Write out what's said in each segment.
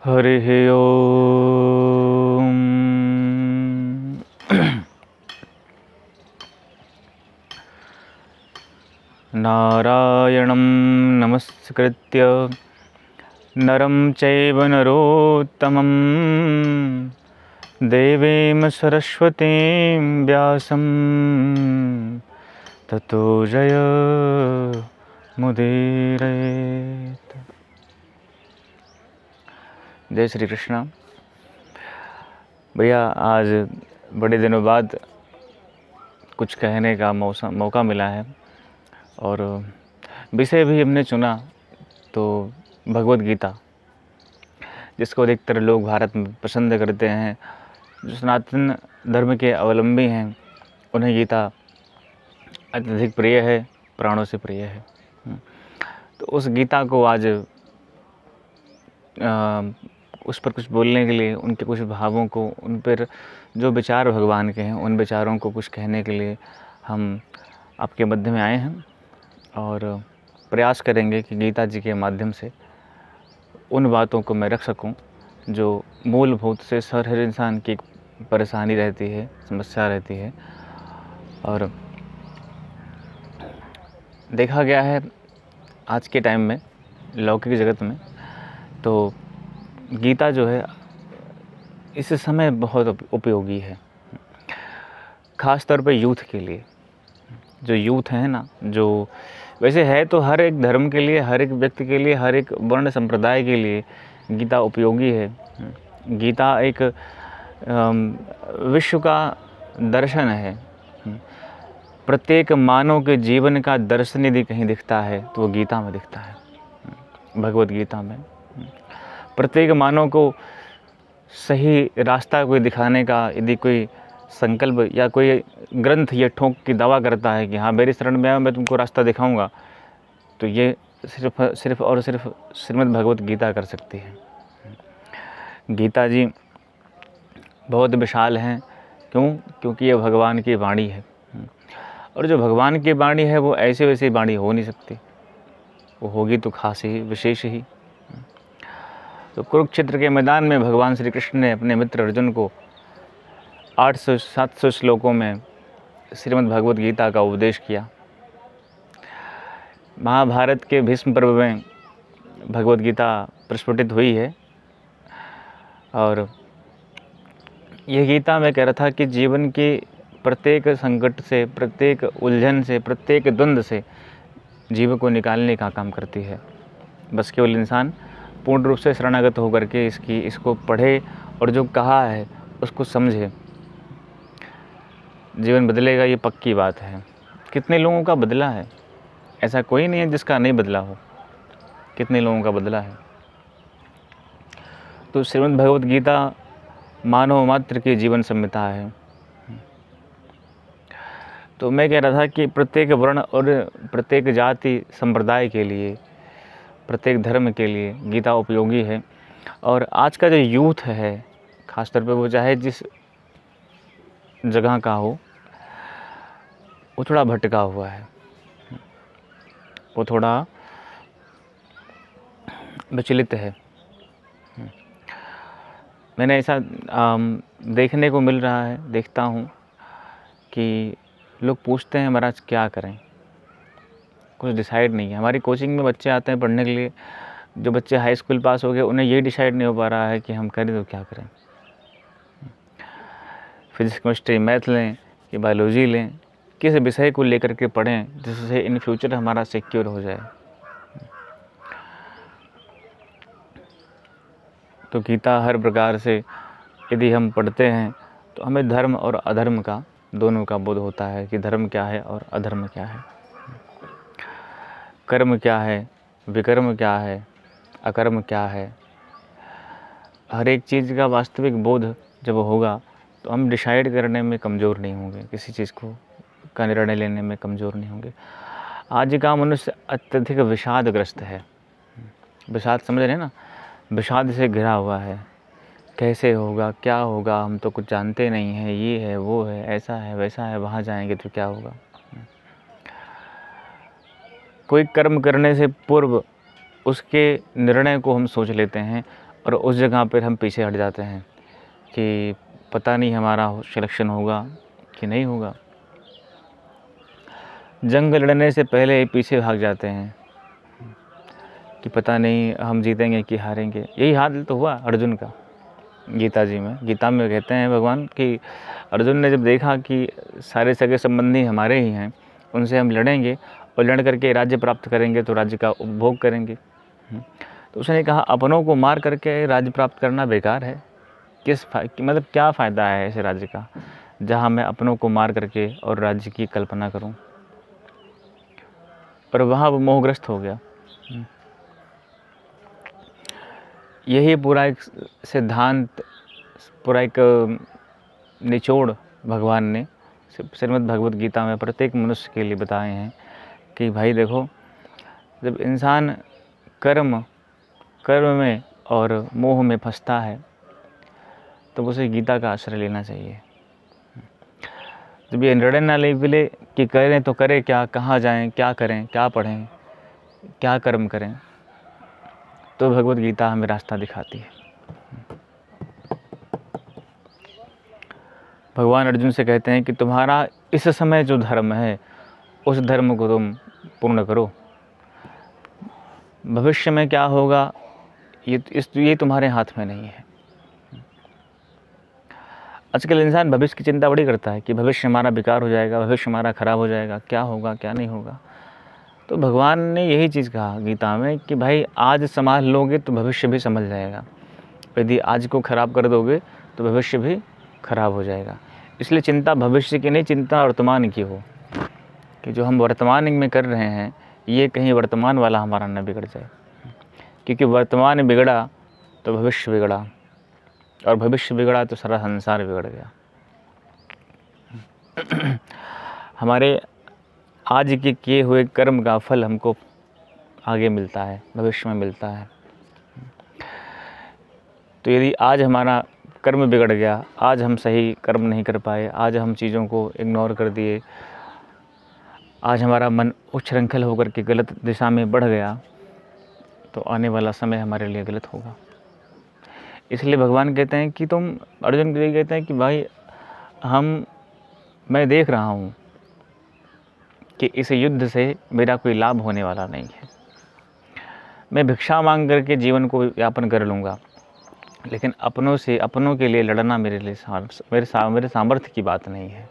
हरिः ओम्। नारायणं नमस्कृत्य नरं चैव नरोत्तमं देवीं सरस्वतीं व्यासं ततो जयमुदीरयेत्। जय श्री कृष्ण। भैया, आज बड़े दिनों बाद कुछ कहने का मौका मिला है और विषय भी हमने चुना तो भगवत गीता, जिसको अधिकतर लोग भारत में पसंद करते हैं। जो सनातन धर्म के अवलंबी हैं उन्हें गीता अत्यधिक प्रिय है, प्राणों से प्रिय है। तो उस गीता को आज उस पर कुछ बोलने के लिए, उनके कुछ भावों को, उन पर जो विचार भगवान के हैं उन विचारों को कुछ कहने के लिए हम आपके मध्य में आए हैं और प्रयास करेंगे कि गीता जी के माध्यम से उन बातों को मैं रख सकूं जो मूलभूत से हर इंसान की परेशानी रहती है, समस्या रहती है। और देखा गया है आज के टाइम में, लौकिक जगत में, तो गीता जो है इस समय बहुत उपयोगी है, ख़ास तौर पे यूथ के लिए। जो यूथ है ना, जो वैसे है तो हर एक धर्म के लिए, हर एक व्यक्ति के लिए, हर एक वर्ण संप्रदाय के लिए गीता उपयोगी है। गीता एक विश्व का दर्शन है। प्रत्येक मानव के जीवन का दर्शन यदि कहीं दिखता है तो वो गीता में दिखता है, भगवत गीता में। प्रत्येक मानव को सही रास्ता कोई दिखाने का यदि कोई संकल्प या कोई ग्रंथ ये ठोक के दावा करता है कि हाँ मेरी शरण में आओ, मैं तुमको रास्ता दिखाऊंगा, तो ये सिर्फ और सिर्फ श्रीमद् भगवत गीता कर सकती है। गीता जी बहुत विशाल हैं। क्योंकि ये भगवान की वाणी है, और जो भगवान की वाणी है वो ऐसे वैसे वाणी हो नहीं सकती, वो होगी तो खास ही, विशेष ही। तो कुरुक्षेत्र के मैदान में भगवान श्री कृष्ण ने अपने मित्र अर्जुन को 800-700 श्लोकों में श्रीमद् भगवत गीता का उपदेश किया। महाभारत के भीष्म पर्व में भगवत गीता प्रस्फुटित हुई है और यह गीता में कह रहा था कि जीवन के प्रत्येक संकट से, प्रत्येक उलझन से, प्रत्येक द्वंद्व से जीव को निकालने का काम करती है। बस केवल इंसान पूर्ण रूप से शरणागत होकर के इसको पढ़े और जो कहा है उसको समझे, जीवन बदलेगा, ये पक्की बात है। कितने लोगों का बदला है? ऐसा कोई नहीं है जिसका नहीं बदला हो। कितने लोगों का बदला है? तो श्रीमद् भगवत गीता मानव मात्र की जीवन संहिता है। तो मैं कह रहा था कि प्रत्येक वर्ण और प्रत्येक जाति संप्रदाय के लिए, प्रत्येक धर्म के लिए गीता उपयोगी है। और आज का जो यूथ है, ख़ासतौर पे वो चाहे जिस जगह का हो, वो थोड़ा भटका हुआ है, वो थोड़ा विचलित है। मैंने ऐसा देखने को मिल रहा है, देखता हूँ कि लोग पूछते हैं महाराज क्या करें, कुछ डिसाइड नहीं है। हमारी कोचिंग में बच्चे आते हैं पढ़ने के लिए, जो बच्चे हाई स्कूल पास हो गए उन्हें ये डिसाइड नहीं हो पा रहा है कि हम करें तो क्या करें। फिजिक्स, केमिस्ट्री, मैथ लें कि बायोलॉजी लें, किस विषय को लेकर के पढ़ें जिससे इन फ्यूचर हमारा सिक्योर हो जाए। तो गीता हर प्रकार से यदि हम पढ़ते हैं तो हमें धर्म और अधर्म का, दोनों का बोध होता है कि धर्म क्या है और अधर्म क्या है, कर्म क्या है, विकर्म क्या है, अकर्म क्या है। हर एक चीज़ का वास्तविक बोध जब होगा तो हम डिसाइड करने में कमज़ोर नहीं होंगे, किसी चीज़ का निर्णय लेने में कमज़ोर नहीं होंगे। आज का मनुष्य अत्यधिक विषादग्रस्त है। विषाद समझ रहे हैं ना, विषाद से घिरा हुआ है। कैसे होगा, क्या होगा, हम तो कुछ जानते नहीं हैं, ये है, वो है, ऐसा है, वैसा है, वहाँ जाएंगे तो क्या होगा। कोई कर्म करने से पूर्व उसके निर्णय को हम सोच लेते हैं और उस जगह पर हम पीछे हट जाते हैं कि पता नहीं हमारा सिलेक्शन होगा कि नहीं होगा। जंग लड़ने से पहले ही पीछे भाग जाते हैं कि पता नहीं हम जीतेंगे कि हारेंगे। यही हाल तो हुआ अर्जुन का गीता में कहते हैं भगवान कि अर्जुन ने जब देखा कि सारे सगे संबंधी हमारे ही हैं, उनसे हम लड़ेंगे और लड़ करके राज्य प्राप्त करेंगे तो राज्य का उपभोग करेंगे। तो उसने कहा अपनों को मार करके राज्य प्राप्त करना बेकार है। मतलब क्या फ़ायदा है ऐसे राज्य का जहाँ मैं अपनों को मार करके और राज्य की कल्पना करूँ। और वहाँ वो मोहग्रस्त हो गया। यही पूरा एक सिद्धांत, पूरा एक निचोड़ भगवान ने श्रीमद् भगवत गीता में प्रत्येक मनुष्य के लिए बताए हैं कि भाई देखो, जब इंसान कर्म में और मोह में फंसता है तो उसे गीता का आश्रय लेना चाहिए। जब ये निर्णय ना ले कि करें तो करें क्या, कहाँ जाएं, क्या करें, क्या पढ़ें, क्या कर्म करें, तो भगवत गीता हमें रास्ता दिखाती है। भगवान अर्जुन से कहते हैं कि तुम्हारा इस समय जो धर्म है उस धर्म को तुम पूर्ण करो। भविष्य में क्या होगा ये तुम्हारे हाथ में नहीं है। आजकल इंसान भविष्य की चिंता बड़ी करता है कि भविष्य हमारा बेकार हो जाएगा, भविष्य हमारा ख़राब हो जाएगा, क्या होगा क्या नहीं होगा। तो भगवान ने यही चीज़ कहा गीता में कि भाई आज संभाल लोगे तो भविष्य भी संभल जाएगा, यदि आज को ख़राब कर दोगे तो भविष्य भी खराब हो जाएगा। इसलिए चिंता भविष्य की नहीं, चिंता वर्तमान की हो कि जो हम वर्तमान में कर रहे हैं ये कहीं वर्तमान वाला हमारा न बिगड़ जाए, क्योंकि वर्तमान बिगड़ा तो भविष्य बिगड़ा और भविष्य बिगड़ा तो सारा संसार बिगड़ गया। हमारे आज के किए हुए कर्म का फल हमको आगे मिलता है, भविष्य में मिलता है। तो यदि आज हमारा कर्म बिगड़ गया, आज हम सही कर्म नहीं कर पाए, आज हम चीज़ों को इग्नोर कर दिए, आज हमारा मन उच्छृंखल होकर के गलत दिशा में बढ़ गया, तो आने वाला समय हमारे लिए गलत होगा। इसलिए भगवान कहते हैं कि तुम, अर्जुन के लिए कहते हैं कि भाई मैं देख रहा हूँ कि इस युद्ध से मेरा कोई लाभ होने वाला नहीं है। मैं भिक्षा मांग करके जीवन को यापन कर लूँगा, लेकिन अपनों के लिए लड़ना मेरे सामर्थ्य की बात नहीं है।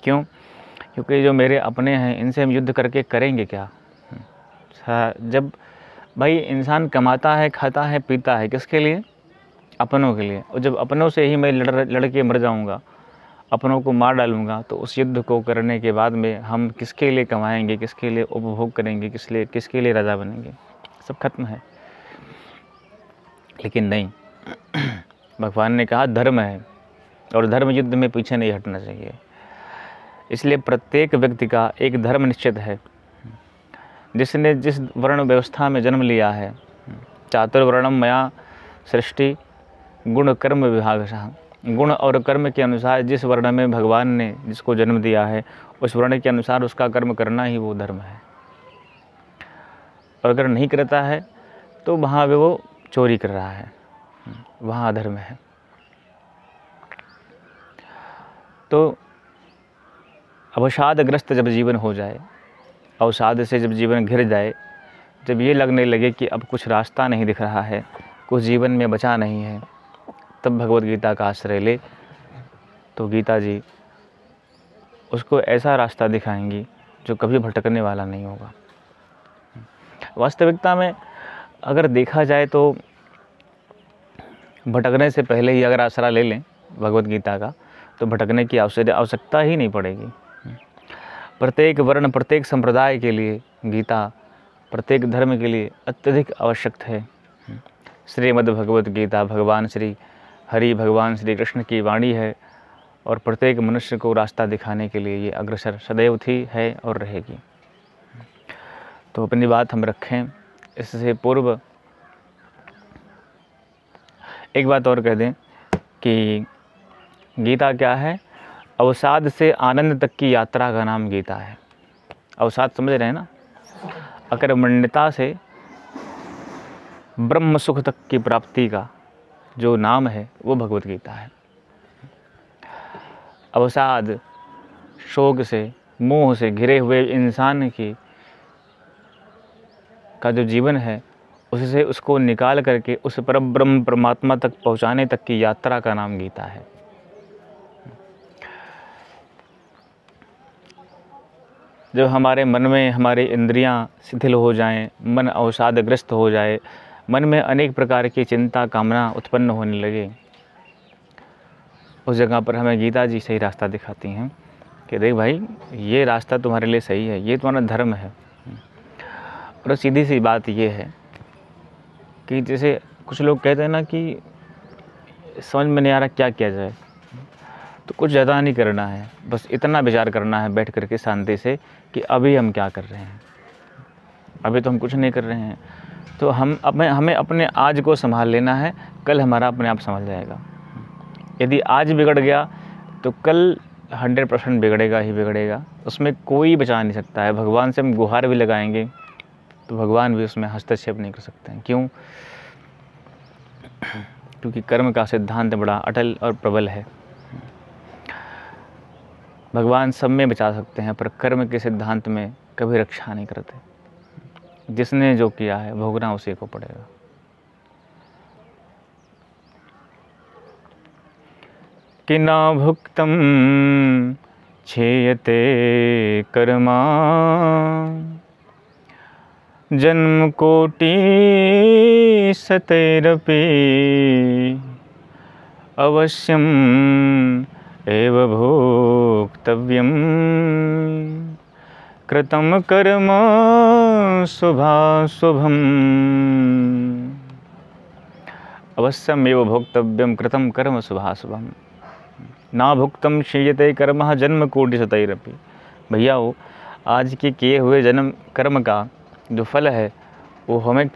क्यों? क्योंकि जो मेरे अपने हैं इनसे हम युद्ध करके करेंगे क्या। जब भाई इंसान कमाता है, खाता है, पीता है, किसके लिए? अपनों के लिए। और जब अपनों से ही मैं लड़ के मर जाऊंगा, अपनों को मार डालूंगा, तो उस युद्ध को करने के बाद में हम किसके लिए कमाएंगे, किसके लिए उपभोग करेंगे, किसके लिए राजा बनेंगे? सब खत्म है। लेकिन नहीं, भगवान ने कहा धर्म है और धर्म युद्ध में पीछे नहीं हटना चाहिए। इसलिए प्रत्येक व्यक्ति का एक धर्म निश्चित है। जिसने जिस वर्ण व्यवस्था में जन्म लिया है, चातुर्वर्णम मया सृष्टि गुण कर्म विभागशः, गुण और कर्म के अनुसार जिस वर्ण में भगवान ने जिसको जन्म दिया है उस वर्ण के अनुसार उसका कर्म करना ही वो धर्म है। और अगर नहीं करता है तो वहाँ पे वो चोरी कर रहा है, वहाँ अधर्म है। तो अवसादग्रस्त जब जीवन हो जाए, अवसाद से जब जीवन घिर जाए, जब ये लगने लगे कि अब कुछ रास्ता नहीं दिख रहा है, कुछ जीवन में बचा नहीं है, तब भगवत गीता का आश्रय ले तो गीता जी उसको ऐसा रास्ता दिखाएंगी जो कभी भटकने वाला नहीं होगा। वास्तविकता में अगर देखा जाए तो भटकने से पहले ही अगर आसरा ले लें भगवत गीता का तो भटकने की आवश्यकता ही नहीं पड़ेगी। प्रत्येक वर्ण, प्रत्येक संप्रदाय के लिए गीता, प्रत्येक धर्म के लिए अत्यधिक आवश्यक है। श्रीमद् भगवत गीता भगवान श्री हरि, भगवान श्री कृष्ण की वाणी है और प्रत्येक मनुष्य को रास्ता दिखाने के लिए ये अग्रसर सदैव थी, है और रहेगी। तो अपनी बात हम रखें। इससे पूर्व एक बात और कह दें कि गीता क्या है? अवसाद से आनंद तक की यात्रा का नाम गीता है। अवसाद समझ रहे हैं ना? अकर्मण्यता से ब्रह्म सुख तक की प्राप्ति का जो नाम है वो भगवत गीता है। अवसाद, शोक से, मोह से घिरे हुए इंसान की का जो जीवन है, उससे उसको निकाल करके उस परब्रह्म परमात्मा तक पहुंचाने तक की यात्रा का नाम गीता है। जब हमारे मन में हमारी इंद्रियां शिथिल हो जाएं, मन अवसादग्रस्त हो जाए, मन में अनेक प्रकार की चिंता कामना उत्पन्न होने लगे, उस जगह पर हमें गीता जी सही रास्ता दिखाती हैं कि देख भाई, ये रास्ता तुम्हारे लिए सही है, ये तुम्हारा धर्म है। और सीधी सी बात ये है कि जैसे कुछ लोग कहते हैं ना कि समझ में नहीं आ रहा क्या किया जाए, तो कुछ ज़्यादा नहीं करना है, बस इतना विचार करना है बैठ करके शांति से कि अभी हम क्या कर रहे हैं। अभी तो हम कुछ नहीं कर रहे हैं, तो हमें अपने आज को संभाल लेना है, कल हमारा अपने आप संभल जाएगा। यदि आज बिगड़ गया तो कल 100% बिगड़ेगा ही बिगड़ेगा, उसमें कोई बचा नहीं सकता है। भगवान से हम गुहार भी लगाएंगे तो भगवान भी उसमें हस्तक्षेप नहीं कर सकते हैं। क्यों? क्योंकि कर्म का सिद्धांत बड़ा अटल और प्रबल है। भगवान सब में बचा सकते हैं, पर कर्म के सिद्धांत में कभी रक्षा नहीं करते। जिसने जो किया है भोगना उसी को पड़ेगा। कि ना भुक्तम क्षेयते कर्मा जन्म कोटि शतैरपि अवश्यम एव भोक्तव्यम कृतं कर्म शुभाशुभम्। अवश्यम एव भोक्तव्यम कृतं कर्म शुभाशुभम् ना भुक्तम क्षीयते कर्म जन्म कोटि शतैरपि। भैया वो आज के किए हुए जन्म कर्म का जो फल है वो हमें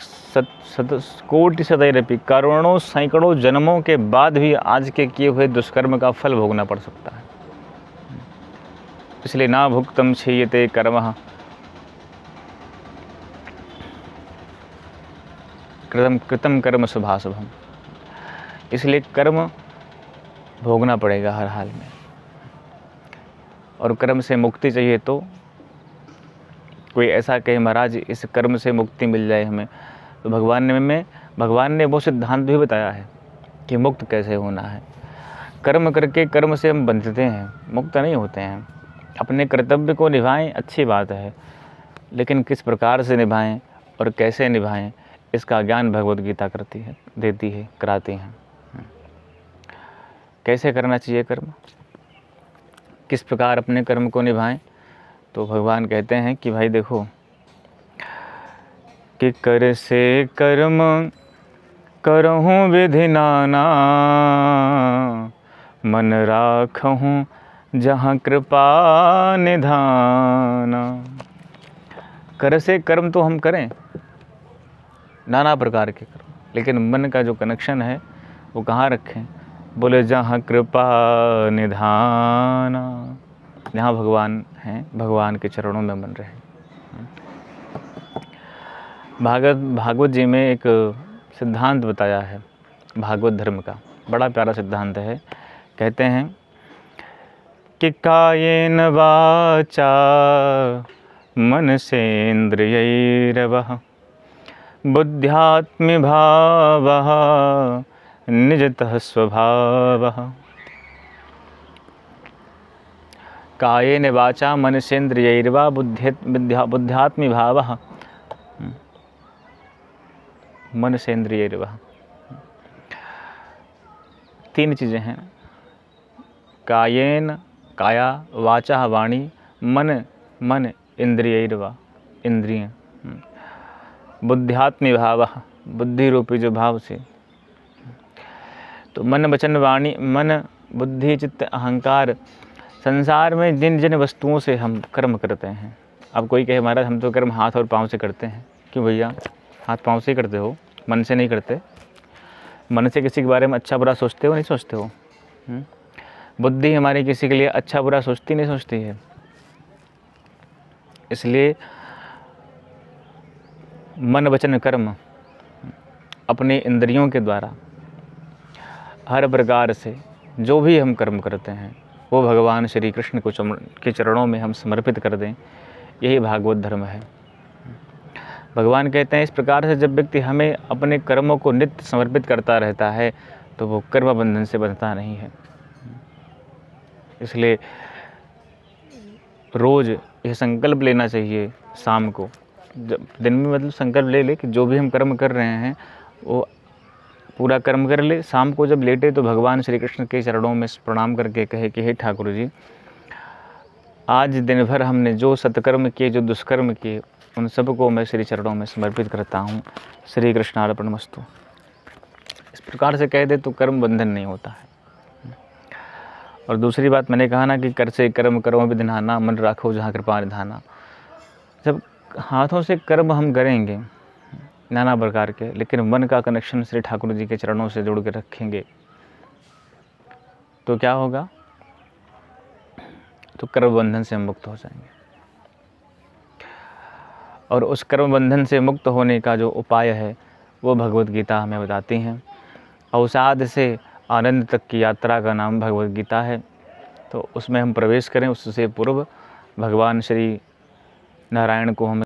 कोटि शतैरपि करोड़ों सैकड़ों जन्मों के बाद भी आज के किए हुए दुष्कर्म का फल भोगना पड़ सकता है। इसलिए ना भुक्तम क्षीयते कर्म कृतं कर्म शुभाशुभम्। इसलिए कर्म भोगना पड़ेगा हर हाल में। और कर्म से मुक्ति चाहिए तो कोई ऐसा कहे महाराज इस कर्म से मुक्ति मिल जाए हमें, तो भगवान ने वो सिद्धांत भी बताया है कि मुक्त कैसे होना है। कर्म करके कर्म से हम बंधते हैं, मुक्त नहीं होते हैं। अपने कर्तव्य को निभाएं, अच्छी बात है, लेकिन किस प्रकार से निभाएं और कैसे निभाएं, इसका ज्ञान भगवत गीता देती है, कराती हैं। कैसे करना चाहिए कर्म, किस प्रकार अपने कर्म को निभाएं, तो भगवान कहते हैं कि भाई देखो कि कर से कर्म करहूँ विधि नाना मन राखहूँ जहाँ कृपा निधाना। कर से कर्म तो हम करें, नाना प्रकार के कर्म, लेकिन मन का जो कनेक्शन है वो कहाँ रखें? बोले जहाँ कृपा निधाना, जहाँ भगवान हैं, भगवान के चरणों में मन रहे। भागवत जी में एक सिद्धांत बताया है भागवत धर्म का, बड़ा प्यारा सिद्धांत है। कहते हैं कि कायेन वाचा मनसेन्द्रियैर्वा बुद्ध्यात्म भावः निजतः स्वभावः। कायेन वाचा मनसेन्द्रियैर्वा बुद्ध्यात्म भावः मनसेन्द्रियैर्वा। तीन चीज़ें हैं, कायेन काया, वाचा वाणी, मन इंद्रियैर्वा इंद्रिय, बुद्ध्यात्म भावः बुद्धि रूपी जो भाव से। तो मन वचन वाणी, मन बुद्धि चित्त अहंकार, संसार में जिन जिन वस्तुओं से हम कर्म करते हैं। अब कोई कहे महाराज हम तो कर्म हाथ और पाँव से करते हैं। क्यों भैया, हाथ पाँव से ही करते हो, मन से नहीं करते? मन से किसी के बारे में अच्छा बुरा सोचते हो, नहीं सोचते हो? बुद्धि हमारी किसी के लिए अच्छा बुरा सोचती नहीं सोचती है। इसलिए मन वचन कर्म अपने इंद्रियों के द्वारा हर प्रकार से जो भी हम कर्म करते हैं वो भगवान श्री कृष्ण को के चरणों में हम समर्पित कर दें, यही भागवत धर्म है। भगवान कहते हैं इस प्रकार से जब व्यक्ति हमें अपने कर्मों को नित्य समर्पित करता रहता है तो वो कर्म बंधन से बंधता नहीं है। इसलिए रोज़ यह संकल्प लेना चाहिए, शाम को जब दिन में मतलब संकल्प ले ले कि जो भी हम कर्म कर रहे हैं वो पूरा कर्म कर ले। शाम को जब लेटे तो भगवान श्री कृष्ण के चरणों में प्रणाम करके कहे कि हे ठाकुर जी, आज दिन भर हमने जो सत्कर्म किए, जो दुष्कर्म किए, उन सबको मैं श्री चरणों में समर्पित करता हूँ। श्री कृष्णार्पणमस्तु। इस प्रकार से कह दे तो कर्म बंधन नहीं होता है। और दूसरी बात मैंने कहा ना कि कर से कर्म करो विधाना, मन राखो जहाँ कृपा निधाना। जब हाथों से कर्म हम करेंगे नाना प्रकार के, लेकिन मन का कनेक्शन श्री ठाकुर जी के चरणों से जोड़ के रखेंगे तो क्या होगा, तो कर्म बंधन से हम मुक्त हो जाएंगे। और उस कर्म बंधन से मुक्त होने का जो उपाय है वो भगवत गीता हमें बताती हैं। अवसाद से आनंद तक की यात्रा का नाम भगवत गीता है। तो उसमें हम प्रवेश करें उससे पूर्व भगवान श्री नारायण को हम